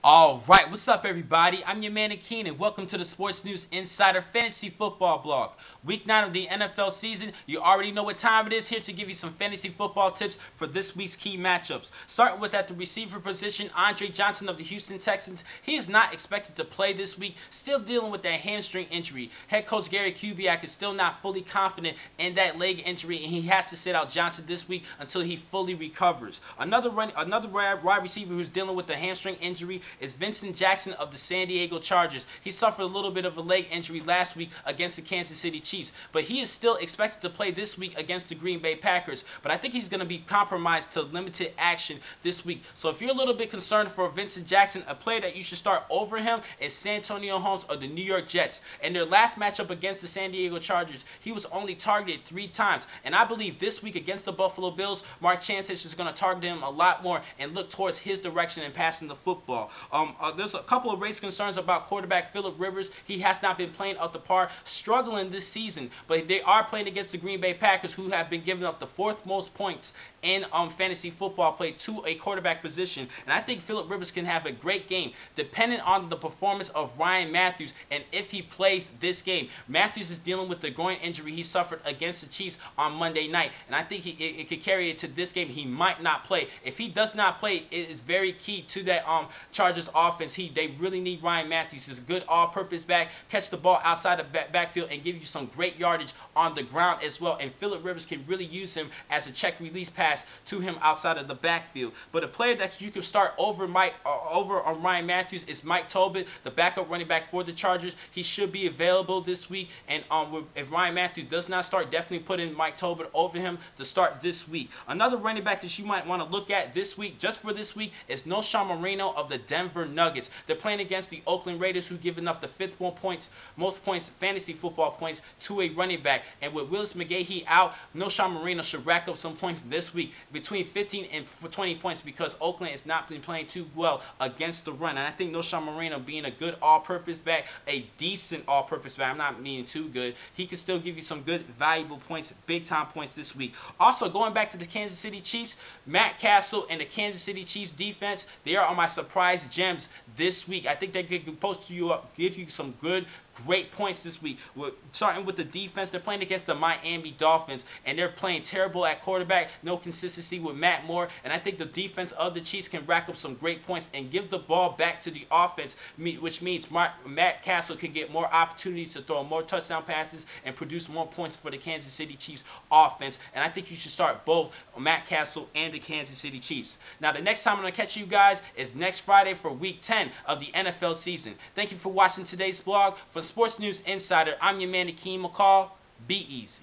Alright, what's up everybody? I'm your man Akeem and welcome to the Sports News Insider Fantasy Football Blog. Week 9 of the NFL season, you already know what time it is, here to give you some fantasy football tips for this week's key matchups. Starting with at the receiver position, Andre Johnson of the Houston Texans. He is not expected to play this week, still dealing with that hamstring injury. Head coach Gary Kubiak is still not fully confident in that leg injury and he has to sit out Johnson this week until he fully recovers. Another wide receiver who's dealing with the hamstring injury is Vincent Jackson of the San Diego Chargers. He suffered a little bit of a leg injury last week against the Kansas City Chiefs, but he is still expected to play this week against the Green Bay Packers, but I think he's going to be compromised to limited action this week. So if you're a little bit concerned for Vincent Jackson, a player that you should start over him is Santonio Holmes of the New York Jets. In their last matchup against the San Diego Chargers, he was only targeted 3 times, and I believe this week against the Buffalo Bills, Mark Chantich is going to target him a lot more and look towards his direction in passing the football. There's a couple of race concerns about quarterback Phillip Rivers. He has not been playing up to par, struggling this season, but they are playing against the Green Bay Packers, who have been giving up the 4th most points in fantasy football play to a quarterback position, and I think Phillip Rivers can have a great game depending on the performance of Ryan Matthews and if he plays this game. Matthews is dealing with the groin injury he suffered against the Chiefs on Monday night, and I think it could carry it to this game. He might not play. If he does not play, it is very key to that Chargers offense. They really need Ryan Matthews. He's a good all-purpose back, catch the ball outside the backfield and give you some great yardage on the ground as well, and Phillip Rivers can really use him as a check release pass to him outside of the backfield. But a player that you can start over on Ryan Matthews is Mike Tolbert, the backup running back for the Chargers. He should be available this week, and if Ryan Matthews does not start, definitely put in Mike Tolbert over him to start this week. Another running back that you might want to look at this week, just for this week, is Knowshon Moreno of the Denver Nuggets. They're playing against the Oakland Raiders, who give enough the 5th most points, fantasy football points, to a running back. And with Willis McGahee out, Knowshon Moreno should rack up some points this week, between 15 and 20 points, because Oakland has not been playing too well against the run. And I think Knowshon Moreno, being a good all-purpose back, a decent all-purpose back, I'm not meaning too good, he can still give you some good, valuable points, big-time points this week. Also, going back to the Kansas City Chiefs, Matt Castle and the Kansas City Chiefs defense, they are on my surprise gems this week. I think they could post you up, give you some great points this week. Starting with the defense, they're playing against the Miami Dolphins, and they're playing terrible at quarterback, no consistency with Matt Moore, and I think the defense of the Chiefs can rack up some great points and give the ball back to the offense, which means Matt Castle can get more opportunities to throw more touchdown passes and produce more points for the Kansas City Chiefs offense, and I think you should start both Matt Castle and the Kansas City Chiefs. Now, the next time I'm going to catch you guys is next Friday for Week 10 of the NFL season. Thank you for watching today's blog. For Sports News Insider, I'm your man Akeem McCall. Be easy.